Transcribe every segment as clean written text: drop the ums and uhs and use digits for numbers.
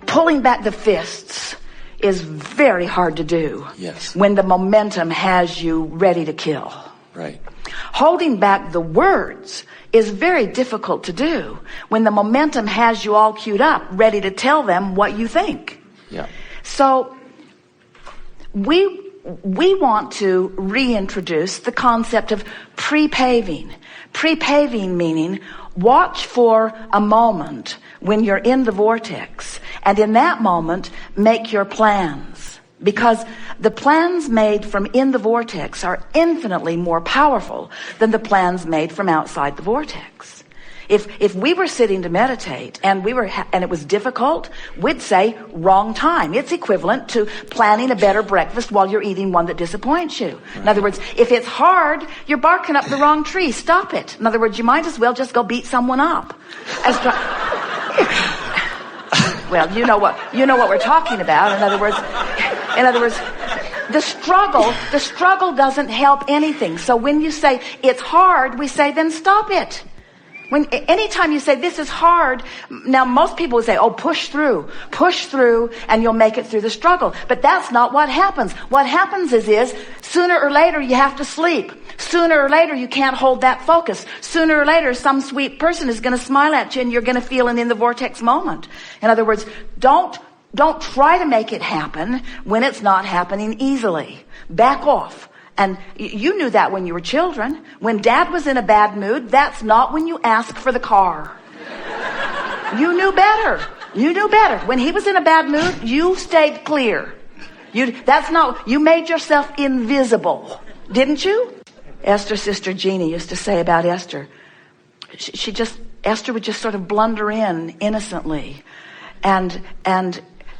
pulling back the fists is very hard to do. Yes. When the momentum has you ready to kill. Right. Holding back the words is very difficult to do when the momentum has you all queued up, ready to tell them what you think. Yeah. So we want to reintroduce the concept of pre-paving. Pre-paving meaning watch for a moment when you're in the vortex, and in that moment make your plans, because the plans made from in the vortex are infinitely more powerful than the plans made from outside the vortex. If we were sitting to meditate and and it was difficult, we'd say wrong time. It's equivalent to planning a better breakfast while you're eating one that disappoints you. Right. In other words, if it's hard, you're barking up the wrong tree. Stop it. In other words, you might as well just go beat someone up. Well, you know what we're talking about. In other words, the struggle doesn't help anything. So when you say it's hard, we say then stop it. Anytime you say this is hard, now most people would say, oh, push through, and you'll make it through the struggle. But that's not what happens. What happens is sooner or later you have to sleep. Sooner or later you can't hold that focus. Sooner or later some sweet person is going to smile at you and you're going to feel an in the vortex moment. In other words, don't try to make it happen when it's not happening easily. Back off. And you knew that when you were children. When Dad was in a bad mood, that's not when you asked for the car. You knew better. When he was in a bad mood, you stayed clear. You made yourself invisible. Didn't you? Esther's sister Jeannie used to say about Esther, Esther would just sort of blunder in innocently. And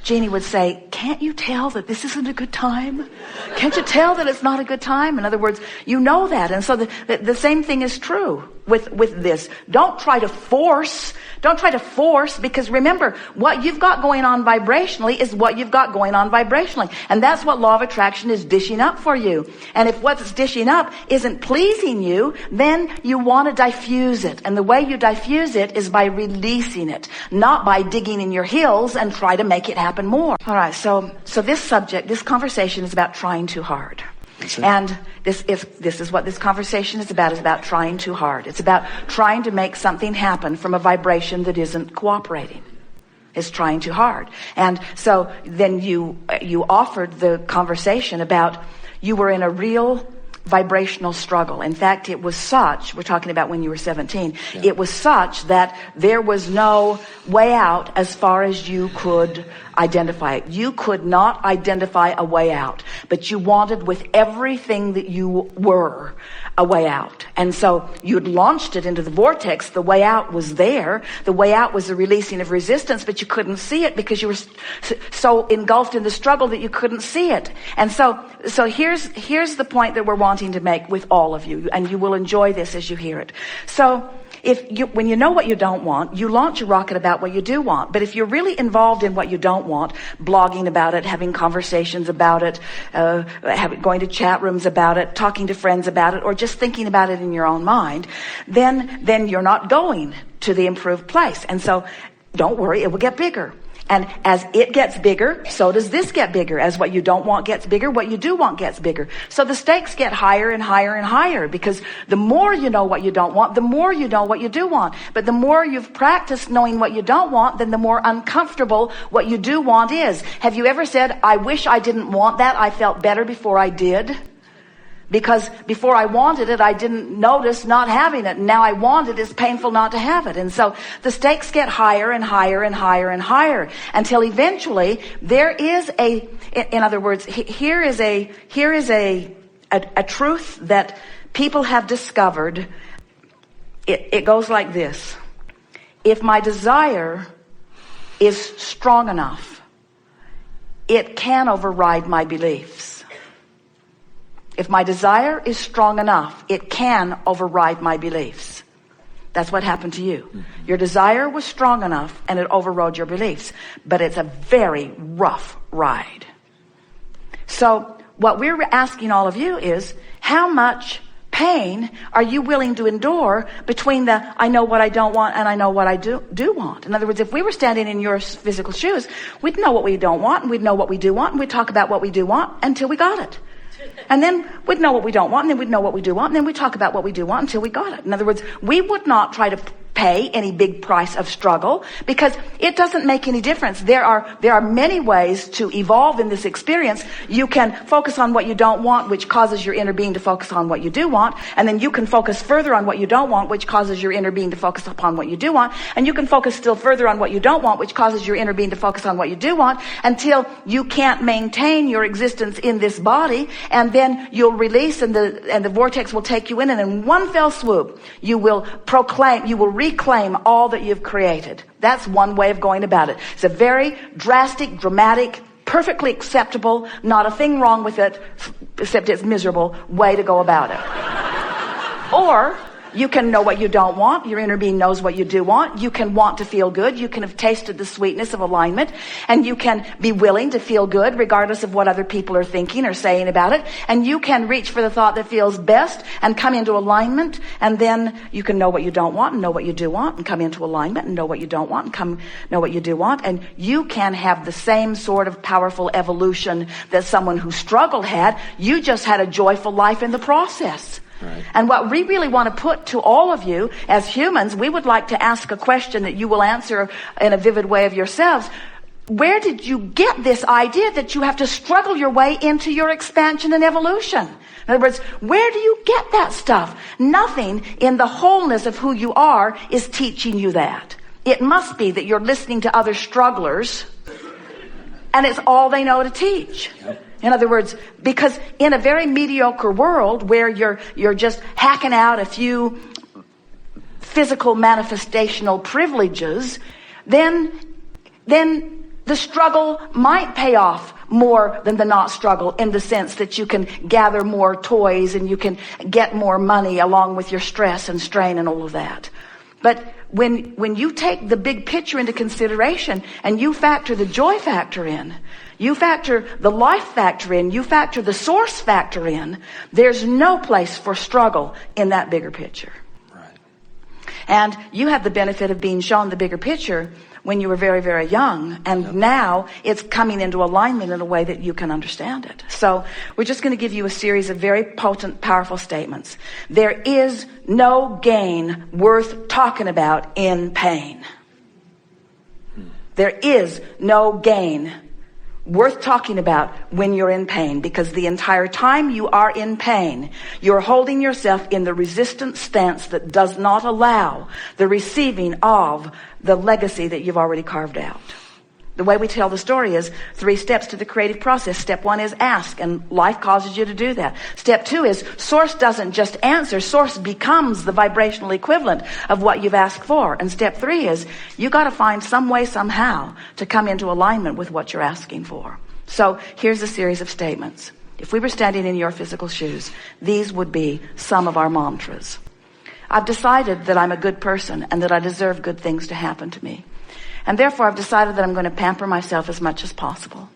Jeannie would say, can't you tell that this isn't a good time? Can't you tell that it's not a good time? In other words, you know that. And so the same thing is true with this. Don't try to force, because remember, what you've got going on vibrationally is what you've got going on vibrationally. And that's what law of attraction is dishing up for you. And if what's dishing up isn't pleasing you, then you want to diffuse it. And the way you diffuse it is by releasing it, not by digging in your heels and try to make it happen more. All right, so this conversation is about trying too hard. And this is what this conversation is about trying too hard. It's about trying to make something happen from a vibration that isn't cooperating. It's trying too hard. And so then you offered the conversation about you were in a real vibrational struggle. In fact, it was such, we're talking about when you were 17, yeah. It was such that there was no way out as far as you could identify it. You could not identify a way out, but you wanted with everything that you were a way out. And so you'd launched it into the vortex. The way out was there. The way out was the releasing of resistance, but you couldn't see it because you were so engulfed in the struggle that you couldn't see it. And so here's the point that we're wanting to make with all of you, and you will enjoy this as you hear it. So when you know what you don't want, you launch a rocket about what you do want. But if you're really involved in what you don't want, blogging about it, having conversations about it, going to chat rooms about it, talking to friends about it, or just thinking about it in your own mind, then you're not going to the improved place. And so don't worry, it will get bigger. And as it gets bigger, so does this get bigger. As what you don't want gets bigger, what you do want gets bigger. So the stakes get higher and higher and higher, because the more you know what you don't want, the more you know what you do want. But the more you've practiced knowing what you don't want, then the more uncomfortable what you do want is. Have you ever said, I wish I didn't want that, I felt better before I did? Because before I wanted it, I didn't notice not having it. Now I want it, it's painful not to have it. And so the stakes get higher and higher and higher and higher until eventually there is in other words, here is a truth that people have discovered. It goes like this. If my desire is strong enough, it can override my beliefs. If my desire is strong enough, it can override my beliefs. That's what happened to you. Mm-hmm. Your desire was strong enough and it overrode your beliefs. But it's a very rough ride. So what we're asking all of you is, how much pain are you willing to endure between the I know what I don't want and I know what I do want? In other words, if we were standing in your physical shoes, we'd know what we don't want and we'd know what we do want and we'd talk about what we do want until we got it. And then we'd know what we don't want and then we'd know what we do want and then we'd talk about what we do want until we got it. In other words, we would not try to pay any big price of struggle because it doesn't make any difference. There are many ways to evolve in this experience. You can focus on what you don't want, which causes your inner being to focus on what you do want, and then you can focus further on what you don't want, which causes your inner being to focus upon what you do want, and you can focus still further on what you don't want, which causes your inner being to focus on what you do want, until you can't maintain your existence in this body, and then you'll release and the vortex will take you in, and in one fell swoop you will reclaim all that you've created. That's one way of going about it. It's a very drastic, dramatic, perfectly acceptable, not a thing wrong with it, except it's miserable way to go about it. Or you can know what you don't want. Your inner being knows what you do want. You can want to feel good. You can have tasted the sweetness of alignment, and you can be willing to feel good regardless of what other people are thinking or saying about it. And you can reach for the thought that feels best and come into alignment, and then you can know what you don't want and know what you do want and come into alignment and know what you don't want and know what you do want. And you can have the same sort of powerful evolution that someone who struggled had. You just had a joyful life in the process. Right. And what we really want to put to all of you as humans, we would like to ask a question that you will answer in a vivid way of yourselves. Where did you get this idea that you have to struggle your way into your expansion and evolution? In other words, where do you get that stuff? Nothing in the wholeness of who you are is teaching you that. It must be that you're listening to other strugglers and it's all they know to teach. Yep. In other words, because in a very mediocre world where you're just hacking out a few physical manifestational privileges, then the struggle might pay off more than the not struggle, in the sense that you can gather more toys and you can get more money along with your stress and strain and all of that. But when you take the big picture into consideration and you factor the joy factor in, you factor the life factor in, you factor the source factor in, there's no place for struggle in that bigger picture. Right. And you have the benefit of being shown the bigger picture when you were very, very young. And yep. Now it's coming into alignment in a way that you can understand it. So we're just going to give you a series of very potent, powerful statements. There is no gain worth talking about in pain. There is no gain worth talking about when you're in pain, because the entire time you are in pain, you're holding yourself in the resistant stance that does not allow the receiving of the legacy that you've already carved out. The way we tell the story is 3 steps to the creative process. Step 1 is ask, and life causes you to do that. Step 2 is source doesn't just answer. Source becomes the vibrational equivalent of what you've asked for. And step 3 is you got to find some way, somehow, to come into alignment with what you're asking for. So here's a series of statements. If we were standing in your physical shoes, these would be some of our mantras. I've decided that I'm a good person and that I deserve good things to happen to me. And therefore, I've decided that I'm going to pamper myself as much as possible.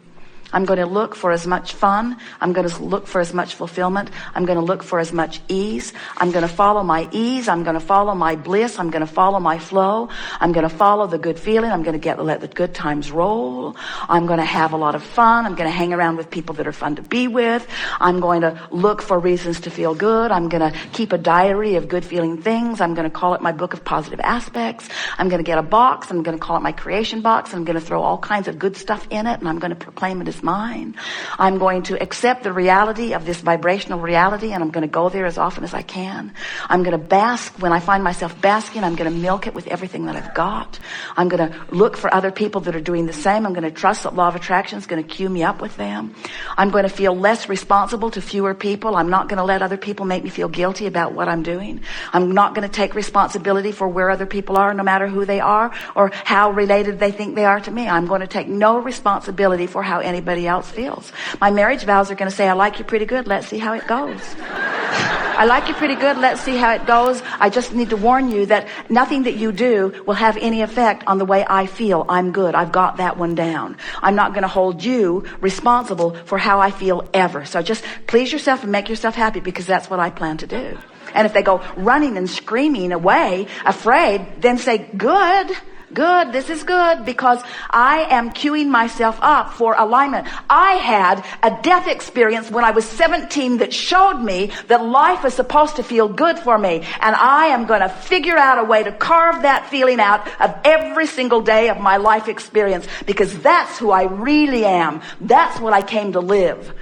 I'm going to look for as much fun. I'm going to look for as much fulfillment. I'm going to look for as much ease. I'm going to follow my ease. I'm going to follow my bliss. I'm going to follow my flow. I'm going to follow the good feeling. I'm going to let the good times roll. I'm going to have a lot of fun. I'm going to hang around with people that are fun to be with. I'm going to look for reasons to feel good. I'm going to keep a diary of good feeling things. I'm going to call it my book of positive aspects. I'm going to get a box. I'm going to call it my creation box. I'm going to throw all kinds of good stuff in it, and I'm going to proclaim it as mine. I'm going to accept the reality of this vibrational reality, and I'm going to go there as often as I can. I'm going to bask. When I find myself basking, I'm going to milk it with everything that I've got. I'm going to look for other people that are doing the same. I'm going to trust that law of attraction is going to cue me up with them. I'm going to feel less responsible to fewer people. I'm not going to let other people make me feel guilty about what I'm doing. I'm not going to take responsibility for where other people are, no matter who they are or how related they think they are to me. I'm going to take no responsibility for how anybody else feels. My marriage vows are going to say, I like you pretty good. Let's see how it goes. I like you pretty good. Let's see how it goes. I just need to warn you that nothing that you do will have any effect on the way I feel. I'm good. I've got that one down. I'm not going to hold you responsible for how I feel ever. So just please yourself and make yourself happy, because that's what I plan to do. And if they go running and screaming away, afraid, then say, good, this is good, because I am queuing myself up for alignment. I had a death experience when I was 17 that showed me that life is supposed to feel good for me. And I am going to figure out a way to carve that feeling out of every single day of my life experience, because that's who I really am. That's what I came to live.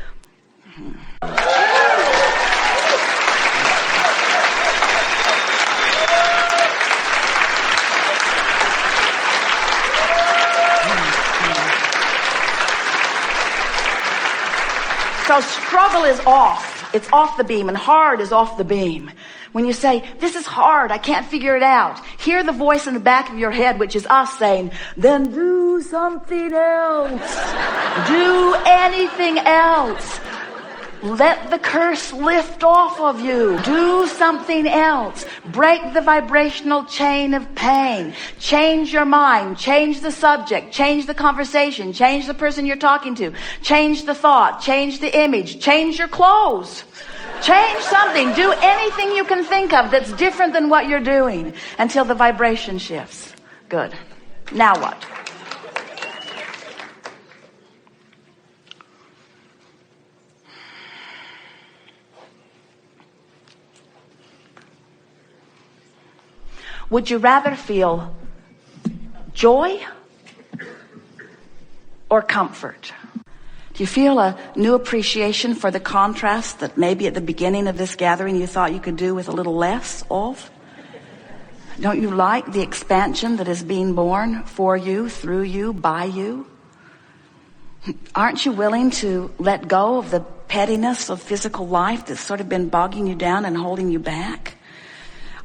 So struggle is off. It's off the beam, and hard is off the beam. When you say, this is hard, I can't figure it out, hear the voice in the back of your head, which is us saying, then do something else. Do anything else. Let the curse lift off of you. Do something else. Break the vibrational chain of pain. Change your mind. Change the subject. Change the conversation. Change the person you're talking to. Change the thought. Change the image. Change your clothes. Change something. Do anything you can think of that's different than what you're doing until the vibration shifts. Good. Now what? Would you rather feel joy or comfort? Do you feel a new appreciation for the contrast that maybe at the beginning of this gathering you thought you could do with a little less of? Don't you like the expansion that is being born for you, through you, by you? Aren't you willing to let go of the pettiness of physical life that's sort of been bogging you down and holding you back?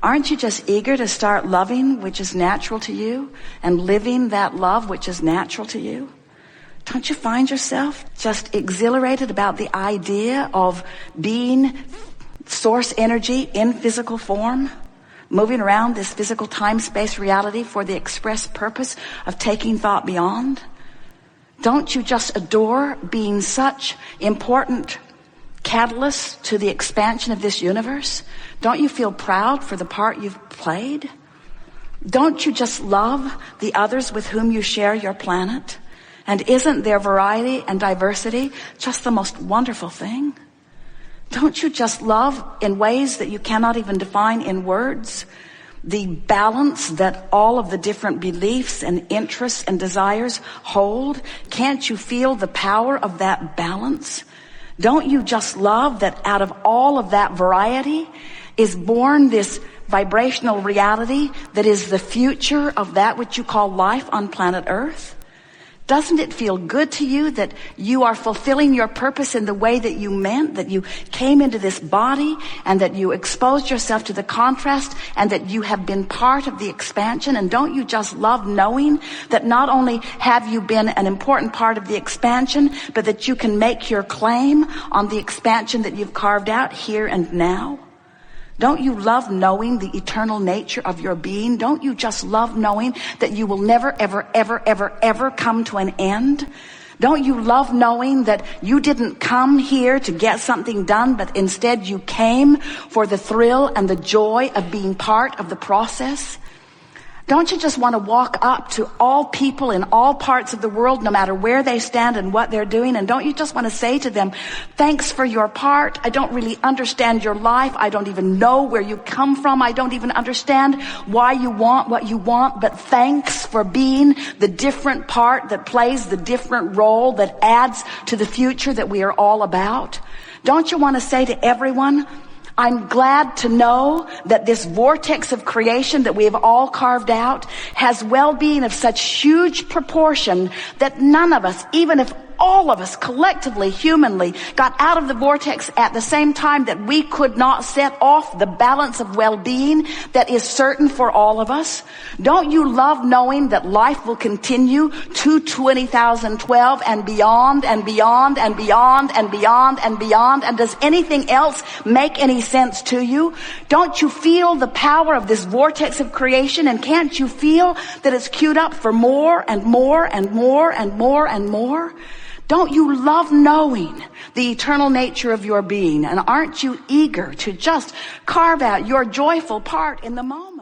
Aren't you just eager to start loving, which is natural to you, and living that love, which is natural to you? Don't you find yourself just exhilarated about the idea of being source energy in physical form, moving around this physical time-space reality for the express purpose of taking thought beyond? Don't you just adore being such important catalysts to the expansion of this universe? Don't you feel proud for the part you've played? Don't you just love the others with whom you share your planet? And isn't their variety and diversity just the most wonderful thing? Don't you just love in ways that you cannot even define in words the balance that all of the different beliefs and interests and desires hold? Can't you feel the power of that balance? Don't you just love that out of all of that variety is born this vibrational reality that is the future of that which you call life on planet Earth? Doesn't it feel good to you that you are fulfilling your purpose in the way that you meant, that you came into this body and that you exposed yourself to the contrast and that you have been part of the expansion? And don't you just love knowing that not only have you been an important part of the expansion, but that you can make your claim on the expansion that you've carved out here and now? Don't you love knowing the eternal nature of your being? Don't you just love knowing that you will never, ever, ever, ever, ever come to an end? Don't you love knowing that you didn't come here to get something done, but instead you came for the thrill and the joy of being part of the process? Don't you just want to walk up to all people in all parts of the world, no matter where they stand and what they're doing? And don't you just want to say to them, thanks for your part. I don't really understand your life. I don't even know where you come from. I don't even understand why you want what you want. But thanks for being the different part that plays the different role that adds to the future that we are all about. Don't you want to say to everyone, I'm glad to know that this vortex of creation that we have all carved out has well-being of such huge proportion that none of us, even if all of us collectively, humanly, got out of the vortex at the same time, that we could not set off the balance of well-being that is certain for all of us. Don't you love knowing that life will continue to 20,012 and beyond and beyond and beyond and beyond and beyond? And does anything else make any sense to you? Don't you feel the power of this vortex of creation? And can't you feel that it's queued up for more and more and more and more and more? Don't you love knowing the eternal nature of your being? And aren't you eager to just carve out your joyful part in the moment?